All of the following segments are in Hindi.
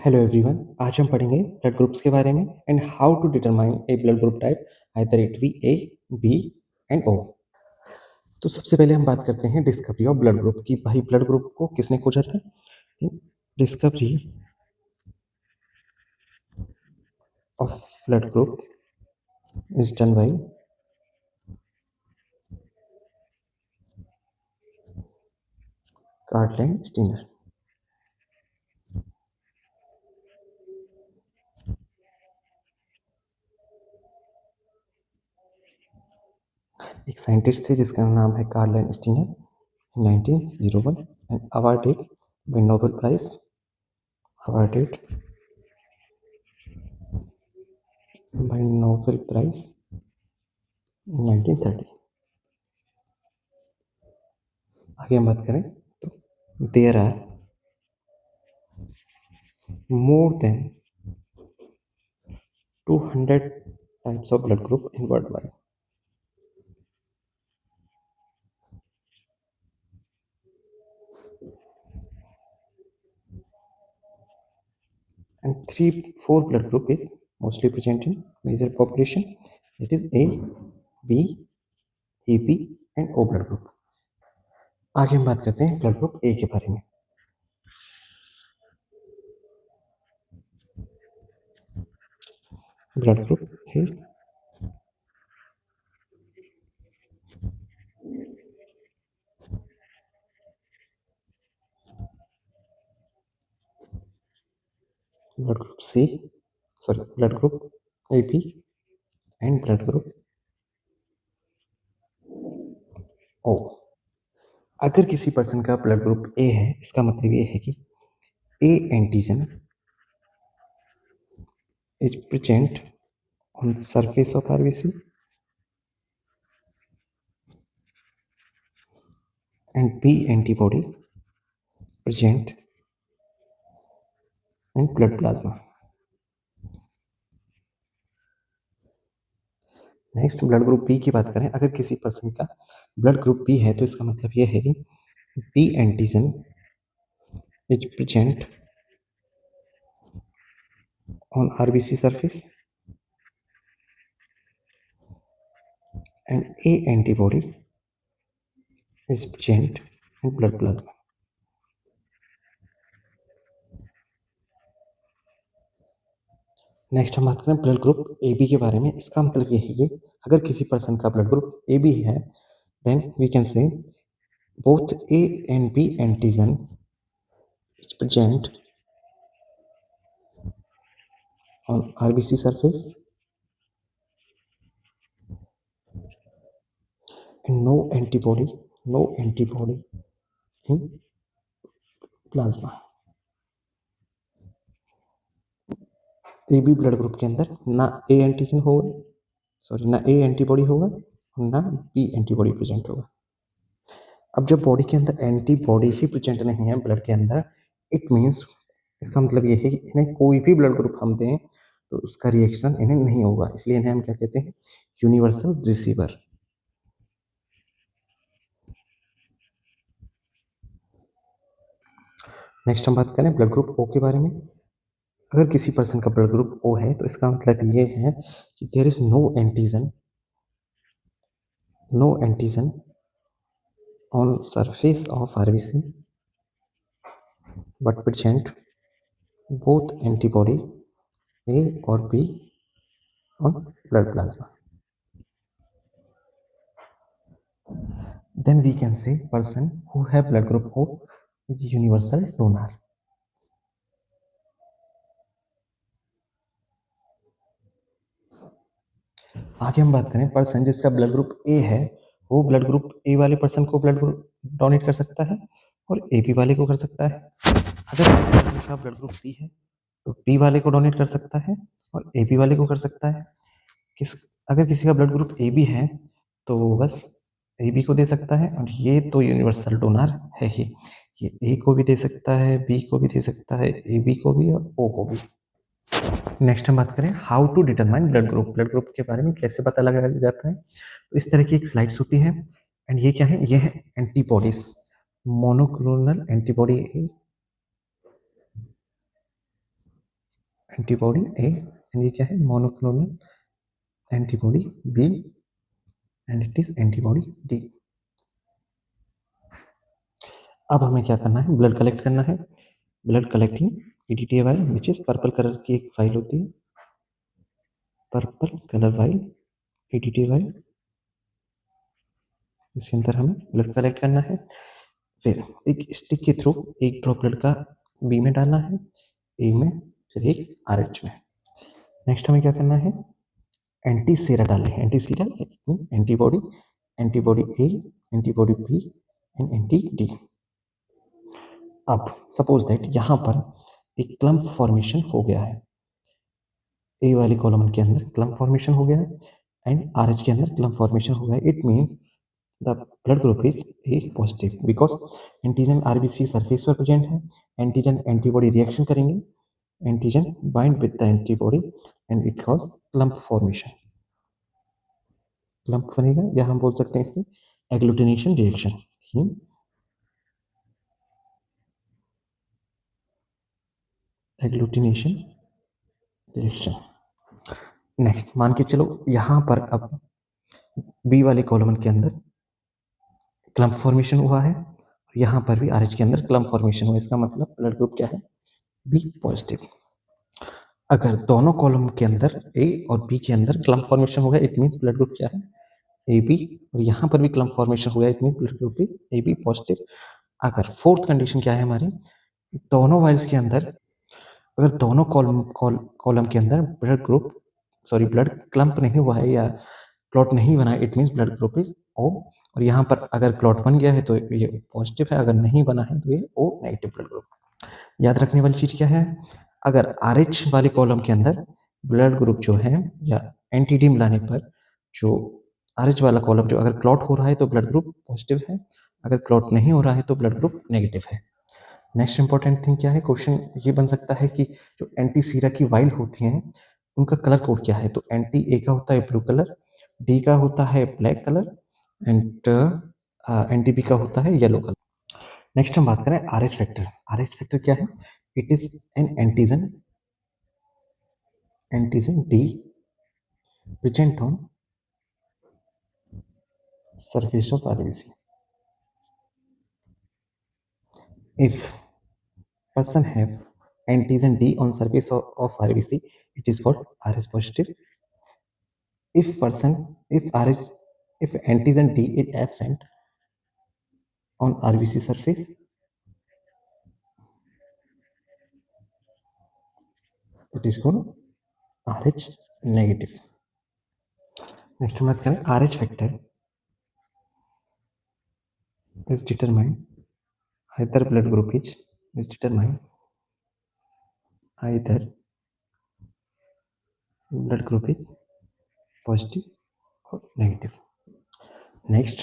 Hello everyone. आज हम पढ़ेंगे ब्लड ग्रुप्स के बारे में and how to determine a blood group type either it be A B and O. तो सबसे पहले हम बात करते हैं डिस्कवरी ऑफ ब्लड ग्रुप की। भाई ब्लड ग्रुप को किसने खोजा था? Discovery of blood group is done by Karl Landsteiner. एक साइंटिस्ट थे जिसका नाम है Karl Landsteiner. 1901 and awarded by Nobel prize, awarded by Nobel prize 1930। आगे हम बात करें तो there are more than 200 types of blood group in worldwide, and 3-4 blood group is mostly present in major population. It is A, B, AB and O blood group. आगे हम बात करते हैं ब्लड ग्रुप ए के बारे में। Blood group A blood group C, sorry blood group A B and blood group O. अगर किसी पर्सन का ब्लड ग्रुप ए है, इसका मतलब ये है कि A antigen is present on the surface of RBC and B antibody present in blood plasma. Next blood group B की बात करें। अगर किसी पर्सन का ब्लड ग्रुप बी है तो इसका मतलब यह है कि B antigen is present on RBC surface and A antibody is present in blood plasma. Next हम बात करें ब्लड ग्रुप ए बी के बारे में। इसका मतलब यह है कि अगर किसी पर्सन का ब्लड ग्रुप ए बी है then we can say both A and B antigen is present on RBC surface and no antibody in plasma। A B blood group के अंदर ना ए एंटीजन होगा, सॉरी ना ए एंटीबॉडी होगा और ना बी एंटीबॉडी प्रेजेंट होगा। अब जब बॉडी के अंदर एंटीबॉडी ही प्रेजेंट नहीं है ब्लड के अंदर, इट मीन्स इसका मतलब ये है कि इन्हें कोई भी ब्लड ग्रुप हम दें तो उसका रिएक्शन इन्हें नहीं होगा, इसलिए इन्हें हम क्या कहते हैं? Universal receiver. नेक्स्ट हम बात करें ब्लड ग्रुप ओ के बारे में। अगर किसी पर्सन का ब्लड ग्रुप ओ है तो इसका मतलब ये है कि there is no antigen on surface of RBC but present both antibody A और B on blood plasma. Then we can say person who have blood group O is universal donor. आगे हम बात करें पर्सन जिसका ब्लड ग्रुप ए है, वो ब्लड ग्रुप ए वाले पर्सन को ब्लड ग्रुप डोनेट कर सकता है और ए बी वाले को कर सकता है। अगर पर्सन का ब्लड ग्रुप बी है तो बी वाले को डोनेट कर सकता है और ए बी वाले को कर सकता है। अगर किसी का ब्लड ग्रुप ए बी है तो वो बस ए बी को दे सकता है, और ये तो यूनिवर्सल डोनर है ही, ये ए को भी दे सकता है, बी को भी दे सकता है, ए बी को भी और ओ को भी। नेक्स्ट हम बात करें how to determine blood group के बारे में कैसे पता लगाया जाता है। तो इस तरह की एक स्लाइड्स होती है एंड ये क्या है? ये है antibodies, monoclonal antibody A antibody A, and ये क्या है, monoclonal antibody B, and it is antibody D. अब हमें क्या करना है, ब्लड कलेक्ट करना है। Blood collecting EDTA vial, which is purple colour की एक फाइल होती है, purple colour vial, EDTA vial, इसके अंदर हमें ब्लड कलेक्ट करना है। फिर एक स्टिक के थ्रू एक ड्रॉप ब्लड का बी में डालना है, ए में, फिर एक आरएच में। नेक्स्ट हमें क्या करना है, एंटी सीरा डालना है। Anti sera antibody, antibody A, antibody B and anti D. अब सपोज दैट यहाँ पर एक क्लम्प फॉर्मेशन हो गया है, ए वाली कॉलम के अंदर क्लम्प फॉर्मेशन हो गया है एंड आरएच के अंदर क्लम्प फॉर्मेशन हो गया है। It means the blood group is A positive because antigen RBC surface पर प्रेजेंट है, एंटीजन एंटीबॉडी रिएक्शन करेंगे, antigen bind with the antibody and it cause clump formation. Clump बनेगा या हम बोल सकते हैं इसे agglutination reaction. Agglutination reaction. Next मान के चलो यहाँ पर अब बी वाले कॉलम के अंदर क्लम्प फॉर्मेशन हुआ है, यहाँ पर भी आरएच के अंदर क्लम्प फॉर्मेशन हुआ है। इसका मतलब ब्लड ग्रुप क्या है, बी पॉजिटिव। अगर दोनों कॉलम के अंदर ए और बी के अंदर क्लम्प फॉर्मेशन हो गया, इट मीन्स ब्लड ग्रुप क्या है, ए बी, और यहाँ पर भी क्लम्प फॉर्मेशन हो गया, it means blood group is A B positive. अगर फोर्थ कंडीशन क्या है हमारी, दोनों वाइल्स के अंदर अगर दोनों कॉलम के अंदर ब्लड क्लम्प नहीं हुआ है या क्लॉट नहीं बना है, it means blood group is O. और यहाँ पर अगर क्लॉट बन गया है तो ये पॉजिटिव है, अगर नहीं बना है तो ये ओ नेगेटिव ब्लड ग्रुप। याद रखने वाली चीज क्या है, अगर आरएच वाले कॉलम के अंदर ब्लड ग्रुप जो है या एंटीडी मिलाने पर जो आरएच वाला कॉलम जो अगर क्लॉट हो रहा है तो ब्लड ग्रुप पॉजिटिव है, अगर क्लॉट नहीं हो रहा है तो ब्लड ग्रुप नेगेटिव है। नेक्स्ट इंपॉर्टेंट थिंग क्या है, क्वेश्चन ये बन सकता है कि जो एंटी सीरा की वाइल होती हैं उनका कलर कोड क्या है, तो एंटी ए का होता है ब्लू कलर, डी का होता है black colour and anti B का होता है येलो कलर। नेक्स्ट हम बात करें R H factor. R H factor क्या है, it is an antigen D present on surface of RBC. If person have antigen D on surface of RBC, it is called RS positive. If antigen D is absent on RBC surface, it is called RH negative. Next हम बात करें RH factor is determined either blood group is determined either blood group is positive or negative. Next,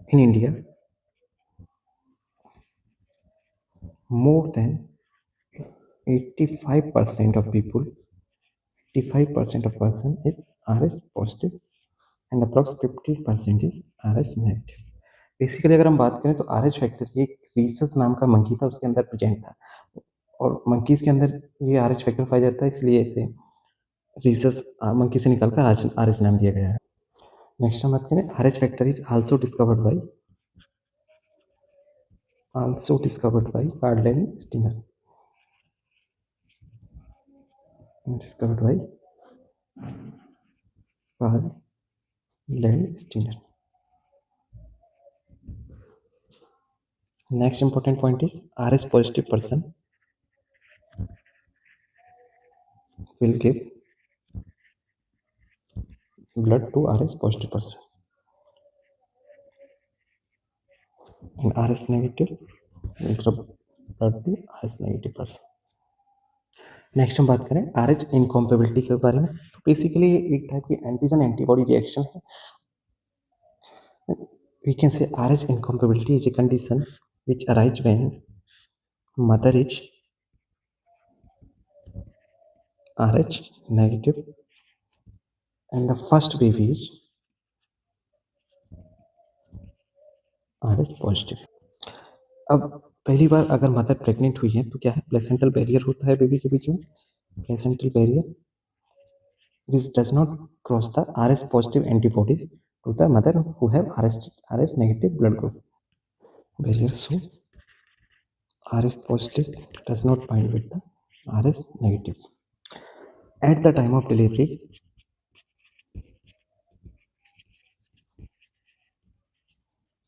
in India, more than 85% of people, 85% of person is RH positive and approx 50% is RH negative. Basically अगर हम बात करें तो RH फैक्टर ये रीसस नाम का मंकी था, उसके अंदर प्रेजेंट था और मंकीज के अंदर ये RH फैक्टर पाया जाता है, इसलिए इसे रीसस मंकी से निकालकर RH नाम दिया गया है। नेक्स्ट हम बात करें RH factor is also discovered by Karl Landsteiner. Discovered by Karl Landsteiner. Next important point is RH positive person will give blood to RH positive person and RH negative will give blood to RH negative person. Next हम बात करें RH इनकॉम्पेबिलिटी के बारे में, तो बेसिकली एक टाइप की एंटीजन एंटीबॉडी रिएक्शन है। We can say RH incompatibility is a condition which arises when mother is RH negative and the first baby is RH positive. अब पहली बार अगर मदर प्रेग्नेंट हुई है तो क्या है, प्लेसेंटल बैरियर होता है बेबी के बीच में, placental barrier which does not cross the RS positive antibodies to the mother who have RS negative blood group. Barrier so RS positive does not bind with the RS negative. At the time of delivery,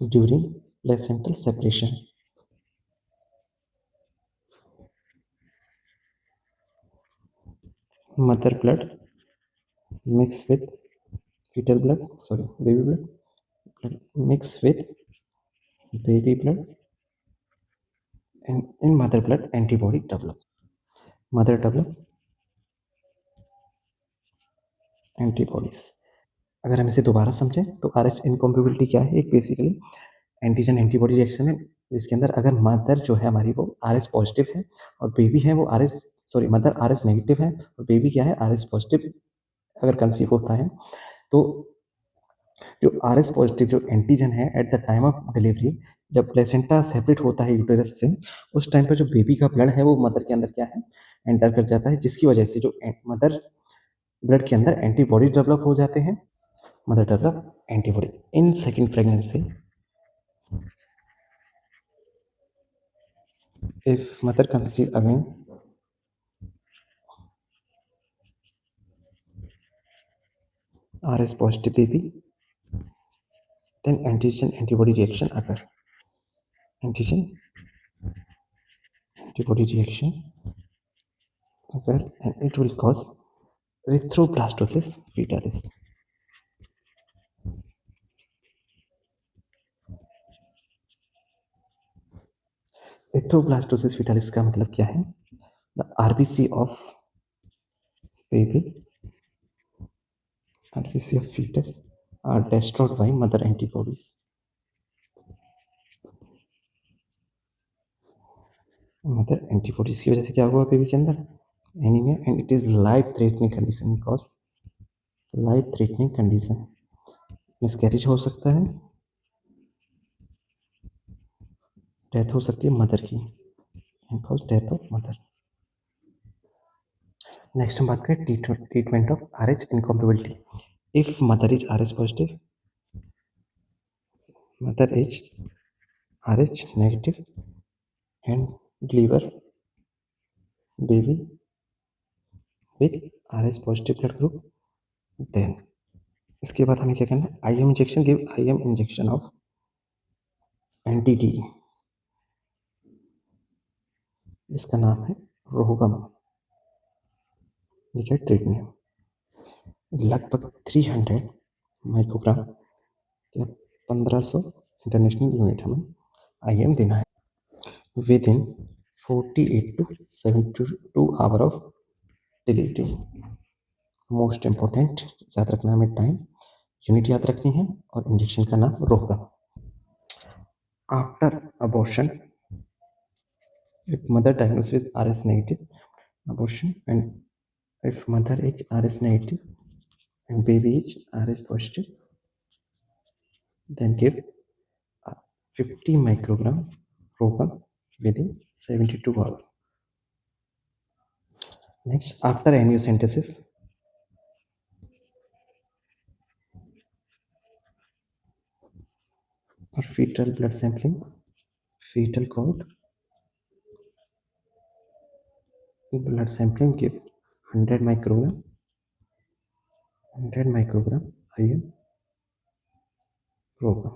during placental separation, mother blood mixed with baby blood mixed with baby blood, and in mother blood antibody develop. Mother develop antibodies. अगर हम इसे दोबारा समझें तो आर एच इनकॉम्पेबिलिटी क्या है? एक बेसिकली एंटीजन एंटीबॉडी रिएक्शन है जिसके अंदर अगर मदर जो है हमारी वो आर एस पॉजिटिव है और बेबी है वो मदर आर एस नेगेटिव है और बेबी क्या है आर एस पॉजिटिव अगर कंसीव होता है तो जो आर एस पॉजिटिव जो एंटीजन है at the time of delivery जब प्लेसेंटा सेपरेट होता है यूटेरस से उस टाइम पर जो बेबी का ब्लड है वो मदर के अंदर क्या है एंटर कर जाता है जिसकी वजह से जो मदर ब्लड के अंदर एंटीबॉडी डेवलप हो जाते हैं. Mother develop antibody in second pregnancy. If mother conceive again, RS positive baby, then antigen antibody reaction occur. Antigen antibody reaction occur and it will cause erythroblastosis fetalis. Erythroblastosis fetalis का मतलब क्या है? The RBC of baby RBC of fetus are destroyed by mother antibodies. Mother antibodies की वजह से क्या हुआ बेबी के अंदर? Anaemia and it is life threatening condition cause life threatening condition miscarriage हो सकता है, डेथ हो सकती है मदर की and cause death of mother. Next हम बात करें treatment of R H incompatibility. If mother is R H positive, mother is R H negative and deliver baby with R H positive blood group, then इसके बाद हमें क्या करना है? IM injection. Give IM injection of anti D. इसका नाम है रोहगम. ये क्या ट्रीटमेंट? लगभग 300 माइक्रोग्राम या 1500 इंटरनेशनल यूनिट हमें आईएम देना है with in 48 to 72 hour of delivery. Most important याद रखना हमें टाइम, यूनिट याद रखनी है और इंजेक्शन का नाम RhoGAM. After abortion, if mother diagnosed with RS negative, abortion, and if mother is RS negative and baby is RS positive, then give 50 microgram Rogan within 72 hours. Next, after amniocentesis, or fetal blood sampling, fetal cord blood sampling give 100 microgram IM Rogan.